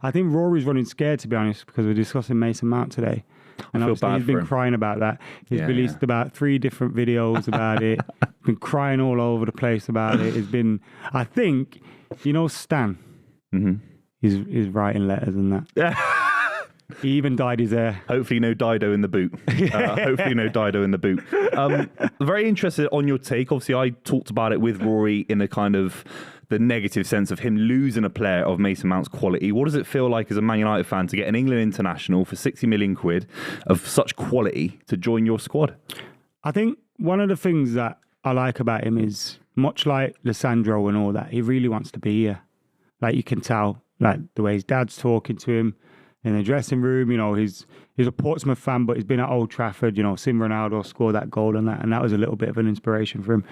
I think Rory's running scared, to be honest, because we're discussing Mason Mount today. And I feel obviously bad he's for been him. crying about that. He's Yeah, released about 3 different videos about it. Been crying all over the place about it. It's been, I think, Stan. Mm-hmm. He's writing letters and that. He even dyed his hair. Hopefully no Dido in the boot. Very interested on your take. Obviously, I talked about it with Rory in a kind of the negative sense of him losing a player of Mason Mount's quality. What does it feel like as a Man United fan to get an England international for 60 million quid of such quality to join your squad? I think one of the things that I like about him is, much like Lissandro and all that, he really wants to be here. Like, you can tell, like, the way his dad's talking to him in the dressing room. He's a Portsmouth fan, but he's been at Old Trafford. Seeing Ronaldo score that goal and that was a little bit of an inspiration for him.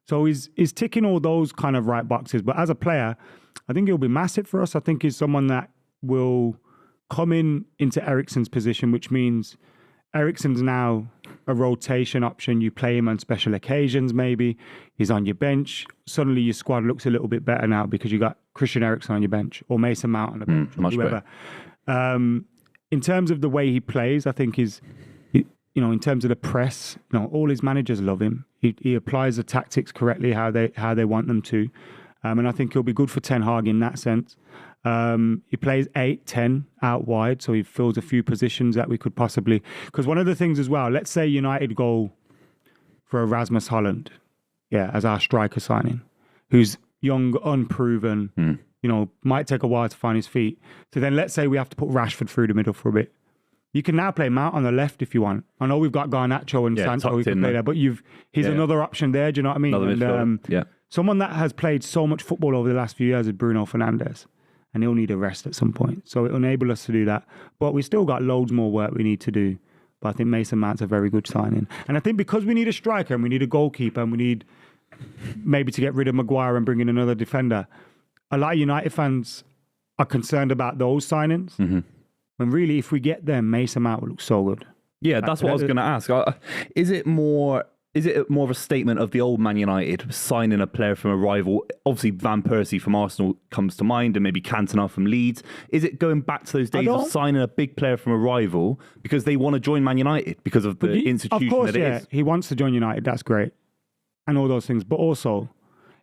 So he's ticking all those kind of right boxes. But as a player, I think he'll be massive for us. I think he's someone that will come into Eriksen's position, which means Eriksen's now a rotation option. You play him on special occasions, maybe. He's on your bench. Suddenly your squad looks a little bit better now because you got Christian Eriksen on your bench or Mason Mount on the bench, or much whoever. better. In terms of the way he plays, I think in terms of the press, all his managers love him. He applies the tactics correctly how they want them to. And I think he'll be good for Ten Hag in that sense. He plays 8-10 out wide, so he fills a few positions that we could possibly... Because one of the things as well, let's say United go for Erasmus Holland, as our striker signing, who's young, unproven, might take a while to find his feet. So then let's say we have to put Rashford through the middle for a bit. You can now play Mount on the left if you want. I know we've got Garnacho and Sancho who can play there, but he's another option there, do you know what I mean? Another midfielder, Someone that has played so much football over the last few years is Bruno Fernandes, and he'll need a rest at some point. So it'll enable us to do that. But we still got loads more work we need to do. But I think Mason Mount's a very good signing. And I think because we need a striker and we need a goalkeeper and we need maybe to get rid of Maguire and bring in another defender, a lot of United fans are concerned about those signings. Mm-hmm. When really, if we get them, Mason Mount will look so good. Yeah, that's what I was going to ask. Is it more of a statement of the old Man United signing a player from a rival? Obviously, Van Persie from Arsenal comes to mind, and maybe Cantona from Leeds. Is it going back to those days of signing a big player from a rival because they want to join Man United because of the institution of course, that it is? He wants to join United. That's great. And all those things. But also,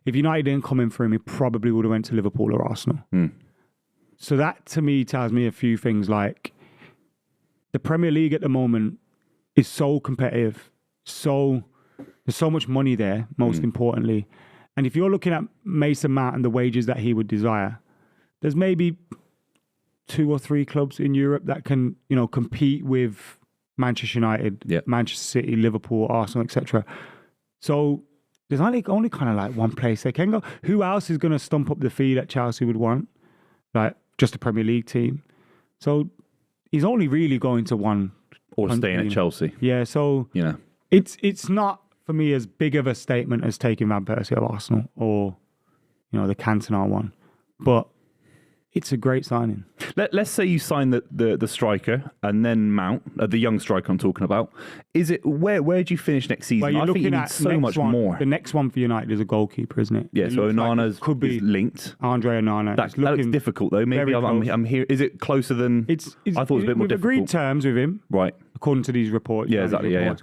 if United didn't come in for him, he probably would have went to Liverpool or Arsenal. So that, to me, tells me a few things, like the Premier League at the moment is so competitive. There's so much money there, most importantly. And if you're looking at Mason Mount and the wages that he would desire, there's maybe 2 or 3 clubs in Europe that can, compete with Manchester United, Manchester City, Liverpool, Arsenal, etc. So there's only kind of like one place they can go. Who else is going to stump up the fee that Chelsea would want? Like, just a Premier League team. So he's only really going to one. Or staying at Chelsea. Yeah, so it's not, for me, as big of a statement as taking Van Persie of Arsenal or, the Cantona one. But it's a great signing. Let's say you sign the striker and then Mount, the young striker I'm talking about. Is it where do you finish next season? Well, you're I think you need so much more. The next one for United is a goalkeeper, isn't it? Yeah, so Onana's could be linked. Andre Onana. That looks difficult though. Maybe I'm here. Is it closer than? I thought it was a bit more difficult. We've agreed terms with him, right? According to these reports. Yeah, exactly. Yeah.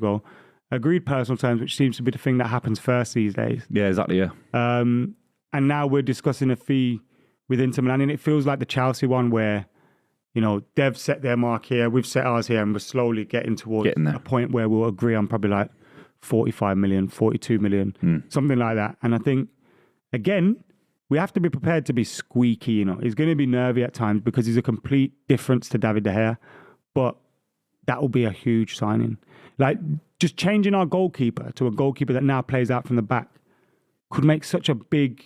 Agreed personal terms, which seems to be the thing that happens first these days. Yeah, exactly. Yeah. And now we're discussing a fee with Inter Milan, and it feels like the Chelsea one where, they've set their mark here, we've set ours here, and we're slowly getting towards a point where we'll agree on probably like 45 million, 42 million, something like that. And I think, again, we have to be prepared to be squeaky, He's going to be nervy at times because he's a complete difference to David De Gea, but that will be a huge signing. Like, just changing our goalkeeper to a goalkeeper that now plays out from the back could make such a big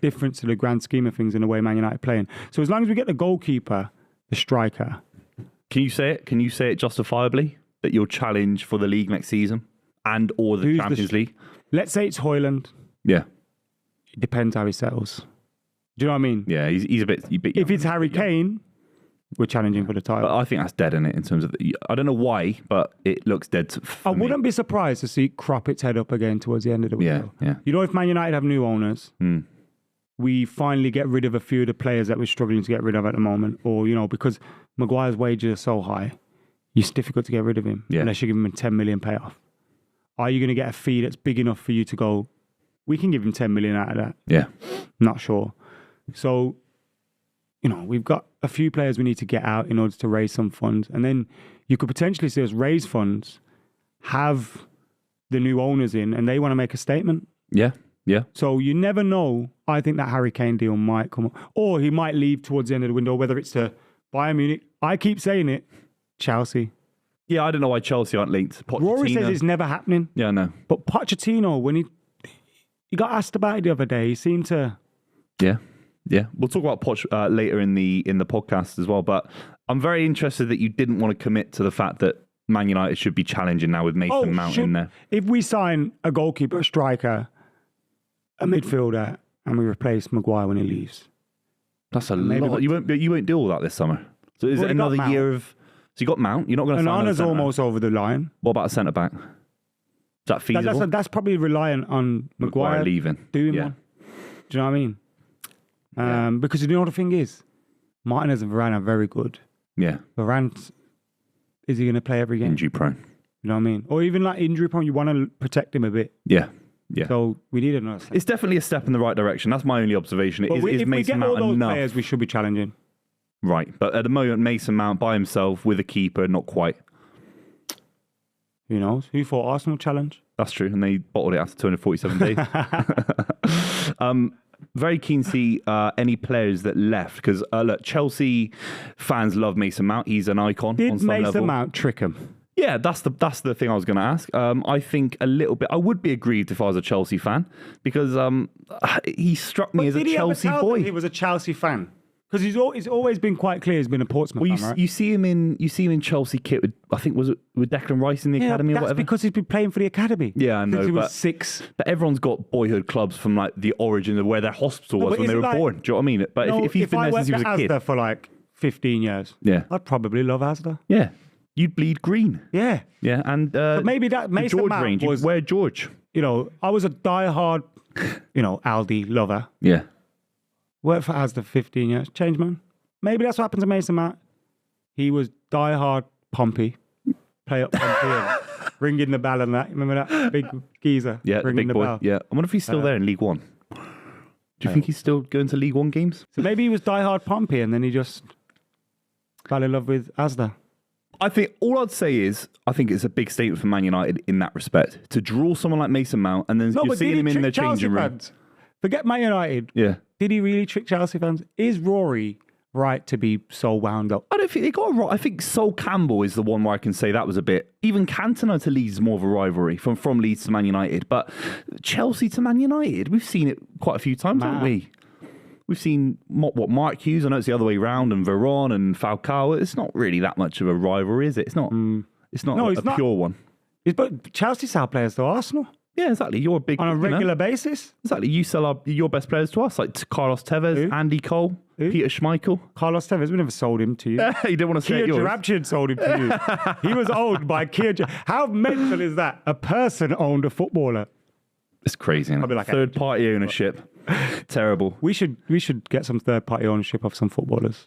difference to the grand scheme of things in the way Man United playing. So as long as we get the goalkeeper, the striker. Can you say it? Can you say it justifiably that you'll challenge for the league next season and or the Champions League? Let's say it's Højlund. Yeah. It depends how he settles. Do you know what I mean? Yeah, he's a bit if it's Harry Kane, we're challenging for the title. But I think that's dead in it in terms of I don't know why, but it looks dead. I wouldn't be surprised to see crop its head up again towards the end of the window. Yeah. If Man United have new owners, we finally get rid of a few of the players that we're struggling to get rid of at the moment, or because Maguire's wages are so high, it's difficult to get rid of him unless you give him a 10 million payoff. Are you going to get a fee that's big enough for you to go, we can give him 10 million out of that? Yeah. Not sure. So, we've got a few players we need to get out in order to raise some funds. And then you could potentially see us raise funds, have the new owners in, and they want to make a statement. Yeah. Yeah. So you never know. I think that Harry Kane deal might come up. Or he might leave towards the end of the window, whether it's to Bayern Munich. I keep saying it. Chelsea. Yeah, I don't know why Chelsea aren't linked. Rory says it's never happening. Yeah, I know. But Pochettino, when he got asked about it the other day, he seemed to... Yeah. Yeah. We'll talk about Poch later in the podcast as well. But I'm very interested that you didn't want to commit to the fact that Man United should be challenging now with Mason Mount in there. If we sign a goalkeeper, a striker, a midfielder, and we replace Maguire when he leaves. That's a lot. You won't do all that this summer. So is it another year of... So you got Mount. You're not going to sign Onana's almost over the line. What about a centre-back? Is that feasible? That's probably reliant on Maguire leaving. Doing one. Do you know what I mean? Because you know what the thing is? Martinez and Varane are very good. Yeah. Varane, is he going to play every game? Injury prone. You know what I mean? Or even like injury prone, you want to protect him a bit. Yeah. Yeah. So we need another step. It's definitely a step in the right direction. That's my only observation. Is Mason Mount enough? Players, we should be challenging. Right. But at the moment, Mason Mount by himself with a keeper, not quite. Who knows? Who thought Arsenal challenge? That's true. And they bottled it after 247 days. Very keen to see any players that left. Because look, Chelsea fans love Mason Mount. He's an icon. Did Mason Mount trick him? Yeah, that's the thing I was going to ask. I think a little bit. I would be aggrieved if I was a Chelsea fan because he struck me as a Chelsea boy. He was a Chelsea fan because he's always been quite clear. He's been a Portsmouth fan, right? You see him in Chelsea kit with, I think was it with Declan Rice in the academy or whatever. That's because he's been playing for the academy. Yeah, I know. Since he was 6. But everyone's got boyhood clubs from like the origin of where their hospital was when they were born. Do you know what I mean? But if he's been there since he was a kid, Asda for like 15 years, I'd probably love Asda. Yeah. You'd bleed green. Yeah. Yeah, and but maybe that Mason George Mount range. was... Where George? I was a diehard, Aldi lover. Yeah. Worked for Asda for 15 years. Change, man. Maybe that's what happened to Mason Mount. He was diehard Pompey. Play up Pompey and ringing the bell and that. Remember that big geezer? Yeah, ringing the big boy. bell. Yeah. I wonder if he's still there in League One. Do you think he's still going to League One games? So maybe he was diehard Pompey and then he just fell in love with Asda. I think all I'd say is I think it's a big statement for Man United in that respect to draw someone like Mason Mount and then you're seeing him in the changing room. Fans? Forget Man United. Yeah. Did he really trick Chelsea fans? Is Rory right to be so wound up? I don't think they got it right. I think Sol Campbell is the one where I can say that was a bit. Even Cantona to Leeds is more of a rivalry from Leeds to Man United, but Chelsea to Man United, we've seen it quite a few times, haven't we? We've seen Mark Hughes. I know it's the other way round, and Veron and Falcao. It's not really that much of a rivalry, is it? It's not. It's not a pure one. But Chelsea sell players to Arsenal. Yeah, exactly. You're a big on a regular basis. Exactly. You sell your best players to us, like Carlos Tevez, Andy Cole, Peter Schmeichel. Carlos Tevez. We never sold him to you. You didn't want to say yours. Jarabchid sold him to you. He was owned by Kia. How mental is that? A person owned a footballer. It's crazy. Like third party ownership. Terrible. We should get some third party ownership of some footballers.